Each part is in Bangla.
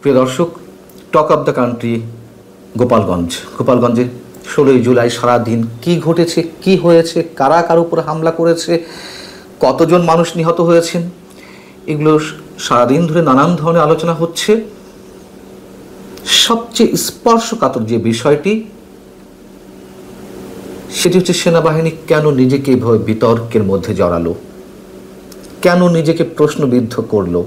প্রিয় দর্শক, টক অব দ্য কান্ট্রি গোপালগঞ্জে 16ই জুলাই সারাদিন কি ঘটেছে, কি হয়েছে, কারা কার উপর হামলা করেছে, কতজন মানুষ নিহত হয়েছেন, এগুলো সারাদিন ধরে নানান ধরনের আলোচনা হচ্ছে। সবচেয়ে স্পর্শকাতর যে বিষয়টি, সেটি হচ্ছে সেনাবাহিনী কেন নিজেকে এভাবে বিতর্কের মধ্যে জড়ালো, কেন নিজেকে প্রশ্নবিদ্ধ করলো।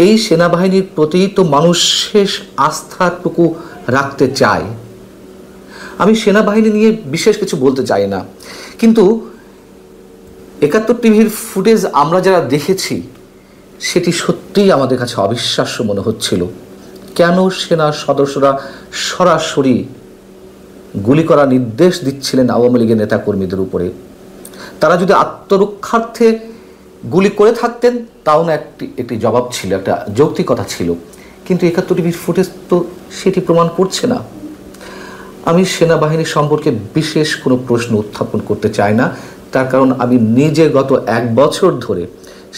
এই সেনাবাহিনীর প্রতি তো মানুষ শেষ আস্থাটুকু রাখতে চায়। আমি সেনাবাহিনী নিয়ে বিশেষ কিছু বলতে চাই না, কিন্তু 71 টিভির ফুটেজ আমরা যারা দেখেছি সেটি সত্যিই আমাদের কাছে অবিশ্বাস্য মনে হচ্ছিল। কেন সেনা সদস্যরা সরাসরি গুলি করার নির্দেশ দিচ্ছিলেন আওয়ামী লীগের নেতাকর্মীদের উপরে? তারা যদি আত্মরক্ষার্থে গুলি করে থাকতেন তাও না একটি জবাব ছিল, একটা যৌক্তিকতা ছিল, কিন্তু 71 টিভির ফুটেজ তো সেটি প্রমাণ করছে না। আমি সেনাবাহিনী সম্পর্কে বিশেষ কোনো প্রশ্ন উত্থাপন করতে চাই না, তার কারণ আমি নিজে গত 1 বছর ধরে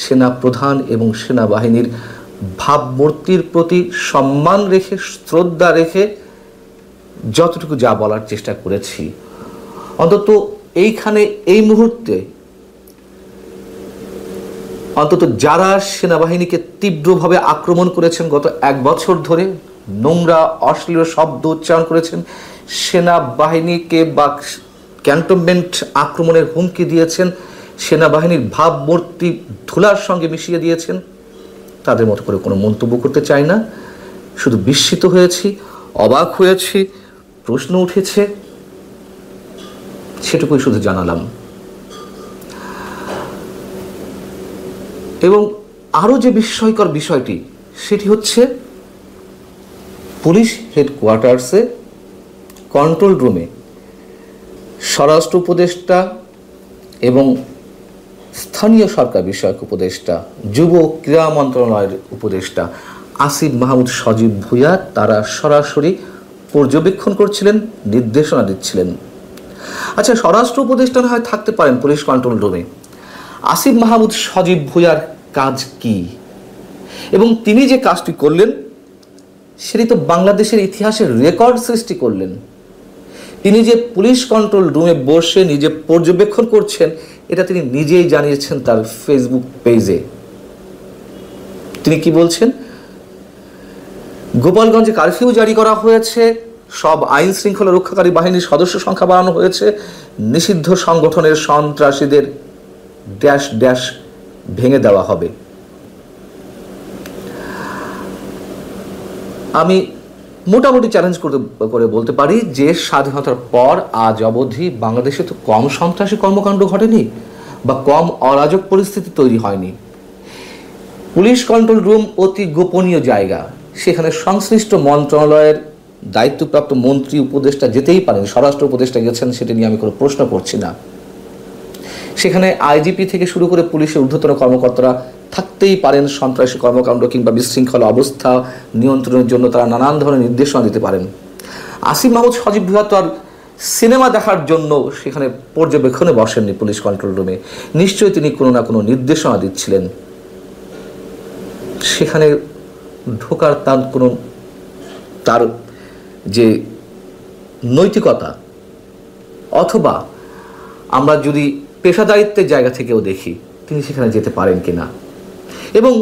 সেনা প্রধান এবং সেনাবাহিনীর ভাবমূর্তির প্রতি সম্মান রেখে, শ্রদ্ধা রেখে যতটুকু যা বলার চেষ্টা করেছি, অন্তত এইখানে এই মুহূর্তে অন্তত যারা সেনাবাহিনীকে তীব্রভাবে আক্রমণ করেছেন গত 1 বছর ধরে, নোংরা অশ্লীল শব্দ উচ্চারণ করেছেন, সেনাবাহিনীকে বা ক্যান্টনমেন্ট আক্রমণের হুমকি দিয়েছেন, সেনাবাহিনীর ভাবমূর্তি ধুলার সঙ্গে মিশিয়ে দিয়েছেন, তাদের মতো করে কোনো মন্তব্য করতে চাই না। শুধু বিস্মিত হয়েছি, অবাক হয়েছি, প্রশ্ন উঠেছে, সেটুকুই শুধু জানালাম। এবং আরও যে বিস্ময়কর বিষয়টি, সেটি হচ্ছে পুলিশ হেডকোয়ার্টার্সে কন্ট্রোল রুমে স্বরাষ্ট্র উপদেষ্টা এবং স্থানীয় সরকার বিষয়ক উপদেষ্টা, যুব ক্রীড়া মন্ত্রণালয়ের উপদেষ্টা আসিফ মাহমুদ সজীব ভুঁইয়া তারা সরাসরি পর্যবেক্ষণ করছিলেন, নির্দেশনা দিচ্ছিলেন। আচ্ছা, স্বরাষ্ট্র উপদেষ্টা না হয় থাকতে পারেন পুলিশ কন্ট্রোল রুমে, আসিফ মাহমুদ সজীব ভুঁইয়ার কাজ কি? এবং তিনি যে কাজটি করলেন সেটি তো বাংলাদেশের ইতিহাসের রেকর্ড সৃষ্টি করলেন। তিনি যে পুলিশ কন্ট্রোল রুমে বসে নিজে পর্যবেক্ষণ করছেন, এটা তিনি নিজেই জানিয়েছেন তার ফেসবুক পেজে। তিনি কি বলছেন? গোপালগঞ্জে কারফিউ জারি করা হয়েছে, সব আইন শৃঙ্খলা রক্ষাকারী বাহিনীর সদস্য সংখ্যা বাড়ানো হয়েছে, নিষিদ্ধ সংগঠনের সন্ত্রাসীদের ড্যাশ ড্যাশ ভেঙে দেওয়া হবে। আমি মোটামুটি চ্যালেঞ্জ করে বলতে পারি যে স্বাধীনতার পর আজ অবধি বাংলাদেশে তো কম সন্ত্রাসী কর্মকাণ্ড ঘটেনি বা কম অরাজক পরিস্থিতি তৈরি হয়নি। পুলিশ কন্ট্রোল রুম অতি গোপনীয় জায়গা, সেখানে সংশ্লিষ্ট মন্ত্রণালয়ের দায়িত্বপ্রাপ্ত মন্ত্রী উপদেষ্টা যেতেই পারেন, স্বরাষ্ট্র উপদেষ্টা গেছেন, সেটা নিয়ে আমি কোনো প্রশ্ন করছি না। সেখানে আইজিপি থেকে শুরু করে পুলিশের ঊর্ধ্বতন কর্মকর্তারা থাকতেই পারেন, সন্ত্রাসী কর্মকাণ্ড কিংবা বিশৃঙ্খলা অবস্থা নিয়ন্ত্রণের জন্য তারা নানান ধরনের নির্দেশনা দিতে পারেন। আসিফ মাহমুদ সজীব ভুঁইয়া তো আর সিনেমা দেখার জন্য সেখানে পর্যবেক্ষণে বসেননি পুলিশ কন্ট্রোল রুমে, নিশ্চয়ই তিনি কোনো না কোনো নির্দেশনা দিচ্ছিলেন। সেখানে ঢোকার তার যে নৈতিকতা, অথবা আমরা যদি পেশাদারিত্বের জায়গা থেকেও দেখি, তিনি সেখানে যেতে পারেন কিনা। এবং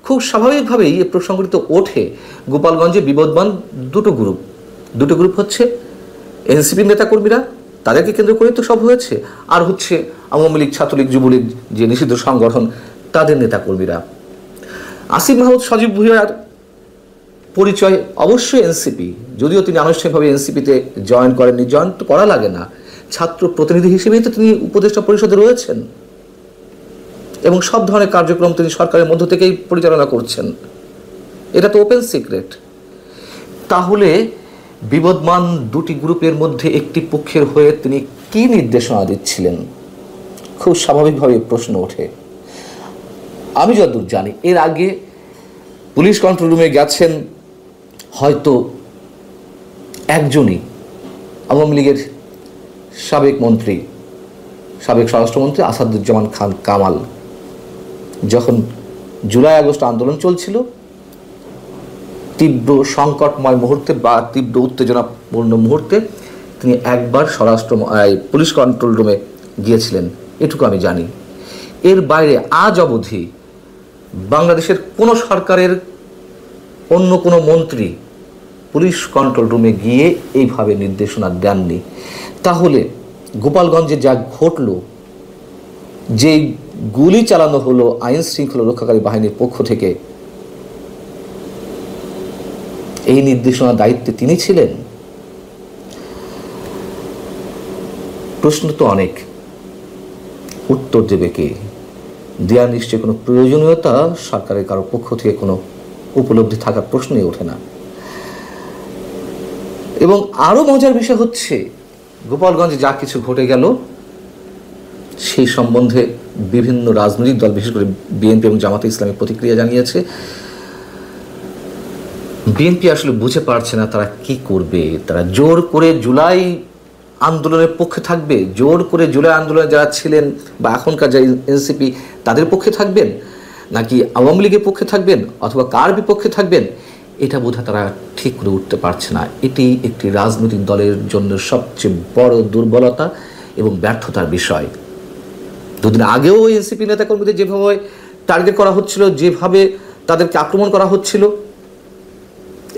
খুব স্বাভাবিকভাবেই এই প্রসঙ্গটি তো ওঠে। গোপালগঞ্জে বিবদমান দুটো গ্রুপ হচ্ছে এনসিপি নেতাকর্মীরা, তাদেরকে কেন্দ্র করে তো সব হয়েছে, আর হচ্ছে আওয়ামী লীগ, ছাত্রলীগ, যুবলীগ যে নিষিদ্ধ সংগঠন, তাদের নেতাকর্মীরা। আসিফ মাহমুদ সজীব ভুঁইয়ার পরিচয় অবশ্যই এনসিপি, যদিও তিনি আনুষ্ঠানিকভাবে এনসিপিতে জয়েন করেননি, জয়েন তো করা লাগে না, ছাত্র প্রতিনিধি হিসেবেই তো তিনি উপদেষ্টা পরিষদে রয়েছেন এবং সব ধরনের কার্যক্রম তিনি সরকারের মধ্য থেকেই পরিচালনা করছেন, এটা তো ওপেন সিক্রেট। তাহলে বিবদমান দুটি গ্রুপের মধ্যে একটি পক্ষের হয়ে তিনি কি নির্দেশনা দিচ্ছিলেন? খুব স্বাভাবিকভাবে প্রশ্ন ওঠে। আমি যতদূর জানি, এর আগে পুলিশ কন্ট্রোল রুমে গেছেন হয়তো একজনই, আওয়ামী লীগের সাবেক স্বরাষ্ট্রমন্ত্রী আসাদুজ্জামান খান কামাল। যখন জুলাই আগস্ট আন্দোলন চলছিল, তীব্র সংকটময় মুহূর্তে বা তীব্র উত্তেজনাপূর্ণ মুহূর্তে তিনি একবার পুলিশ কন্ট্রোল রুমে গিয়েছিলেন, এটুকু আমি জানি। এর বাইরে আজ অবধি বাংলাদেশের কোনো সরকারের অন্য কোনো মন্ত্রী পুলিশ কন্ট্রোল রুমে গিয়ে এইভাবে নির্দেশনা দেননি। তাহলে গোপালগঞ্জে যা ঘটল, যে গুলি চালানো হলো আইন শৃঙ্খলা রক্ষাকারী বাহিনীর পক্ষ থেকে, এই নির্দেশনার দায়িত্বে তিনি ছিলেন? প্রশ্ন তো অনেক, উত্তর দেবে কে? দেওয়ার নিশ্চয়ই কোনো প্রয়োজনীয়তা সরকারের কারো পক্ষ থেকে কোনো উপলব্ধি থাকার প্রশ্নই ওঠে না। এবং আরো মজার বিষয় হচ্ছে, গোপালগঞ্জে যা কিছু ঘটে গেল সেই সম্বন্ধে বিভিন্ন রাজনৈতিক দল, বিশেষ করে বিএনপি এবং জামাতে ইসলামী প্রতিক্রিয়া জানিয়েছে। বিএনপি আসলে বুঝে পারছে না তারা কি করবে। তারা জোর করে জুলাই আন্দোলনের পক্ষে থাকবে, জোর করে জুলাই আন্দোলনে যারা ছিলেন বা এখনকার যারা এনসিপি তাদের পক্ষে থাকবেন, নাকি আওয়ামী লীগের পক্ষে থাকবেন, অথবা কার বিপক্ষে থাকবেন, এটা বোধহয় তারা ঠিক করে উঠতে পারছে না। এটি একটি রাজনৈতিক দলের জন্য সবচেয়ে বড় দুর্বলতা এবং ব্যর্থতার বিষয়। দুদিন আগেও এনসিপি নেতাকর্মীদের যেভাবে টার্গেট করা হচ্ছিল, যেভাবে তাদেরকে আক্রমণ করা হচ্ছিল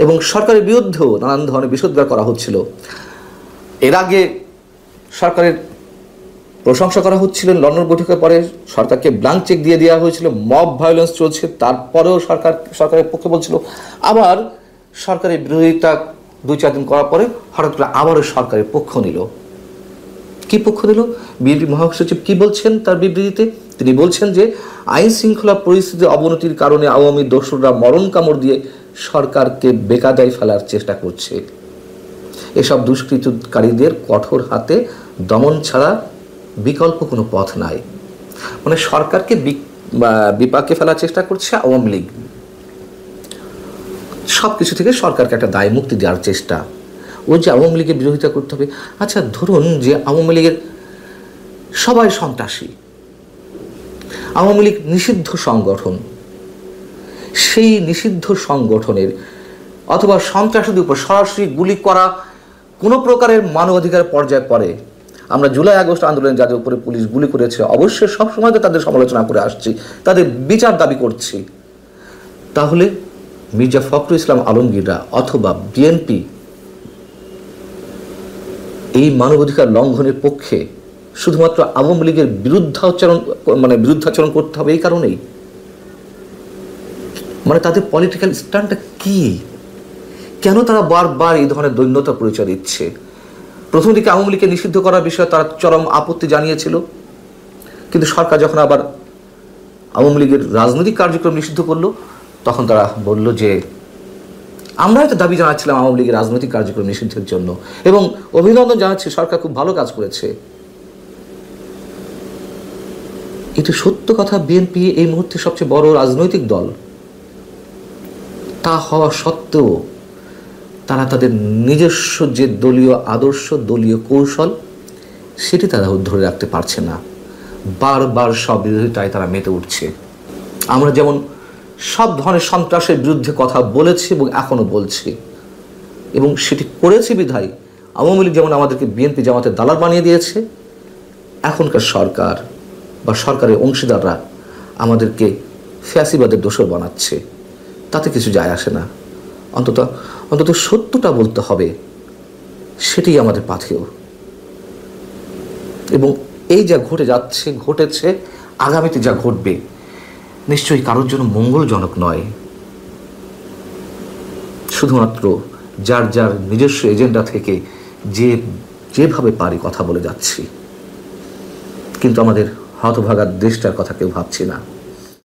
এবং সরকারের বিরুদ্ধেও নানান ধরনের বিষোদ্গার করা হচ্ছিল। এর আগে সরকারের প্রশংসা করা হচ্ছিল, লন্ডন বৈঠকের পরে সরকারকে ব্ল্যাঙ্ক চেক দিয়ে দেওয়া হয়েছিল, মব ভায়োলেন্স চলছে, তারপরেও সরকারের পক্ষে বলছিল। আবার সরকারের বিরোধিতা 2-4 দিন করার পরে হঠাৎ করে আবারও সরকারের পক্ষ নিল। কি পক্ষ নিল? বিএনপি মহাসচিব কি বলছেন তার বিবৃতিতে? তিনি বলছেন যে আইন শৃঙ্খলা পরিস্থিতির অবনতির কারণে আওয়ামী দোসররা মরণ কামড় দিয়ে সরকারকে বেকায়দায় ফেলার চেষ্টা করছে। এসব দুষ্কৃতকারীদের কঠোর হাতে দমন ছাড়া বিকল্প কোনো পথ নাই। মানে সরকারকে বিপাকে ফেলার চেষ্টা করছে আওয়ামী লীগ, সব কিছু থেকে সরকারকে একটা দায় মুক্তি দেওয়ার চেষ্টা। ওই যে আওয়ামী লীগের বিরোধিতা করতে হবে, আচ্ছা ধরুন যে আওয়ামী লীগের সবাই সন্ত্রাসী, আওয়ামী লীগ নিষিদ্ধ সংগঠন, সেই নিষিদ্ধ সংগঠনের অথবা সন্ত্রাসীদের উপর সরাসরি গুলি করা কোনো প্রকারের মানবাধিকার পর্যায়ে পড়ে। আমরা জুলাই আগস্ট আন্দোলনে যাদের উপরে পুলিশ গুলি করেছে অবশ্যই সবসময় তো তাদের সমালোচনা করে আসছি, তাদের বিচার দাবি করছি। তাহলে মির্জা ফখরুল ইসলাম আলমগীররা অথবা বিএনপি এই মানবাধিকার লঙ্ঘনের পক্ষে শুধুমাত্র আওয়ামী লীগের বিরুদ্ধাচরণ করতে হবে এই কারণেই? মানে তাদের পলিটিক্যাল স্ট্যান্ডটা কি? কেন তারা বারবার এই ধরনের দৈন্যতা পরিচয় দিচ্ছে? প্রথম দিকে আওয়ামী লীগকে নিষিদ্ধ করার বিষয়ে তারা চরম আপত্তি জানিয়েছিল, কিন্তু সরকার যখন আবার আওয়ামী লীগের রাজনৈতিক কার্যক্রম নিষিদ্ধ করলো, তখন তারা বলল যে আমরা হয়তো দাবি জানাচ্ছিলাম আওয়ামী লীগের রাজনৈতিক কার্যক্রম নিষিদ্ধের জন্য, এবং অভিনন্দন জানাচ্ছি, সরকার খুব ভালো কাজ করেছে। এটি সত্য কথা, বিএনপি এই মুহূর্তে সবচেয়ে বড় রাজনৈতিক দল। তা হওয়া সত্ত্বেও তারা তাদের নিজস্ব যে দলীয় আদর্শ, দলীয় কৌশল, সেটি তারা ধরে রাখতে পারছে না। বারবার সব বিরোধিতায় তারা মেতে উঠছে। আমরা যেমন সব ধরনের সন্ত্রাসের বিরুদ্ধে কথা বলেছি এবং এখনো বলছি, এবং সেটি করেছি বিধায় আওয়ামী লীগ যেমন আমাদেরকে বিএনপি জামাতের দালাল বানিয়ে দিয়েছে, এখনকার সরকার বা সরকারের অংশীদাররা আমাদেরকে ফ্যাসিবাদের দোসর বানাচ্ছে। তাতে কিছু যায় আসে না। অন্তত সত্যটা বলতে হবে, সেটাই আমাদের পাথেয়। এবং এই যা ঘটেছে, আগামীতে যা ঘটবে নিশ্চয়ই কারোর জন্য মঙ্গলজনক নয়। শুধুমাত্র যার যার নিজস্ব এজেন্ডা থেকে যেভাবে পারি কথা বলে যাচ্ছি, কিন্তু আমাদের হতভাগা দেশটার কথা কেউ ভাবছি না।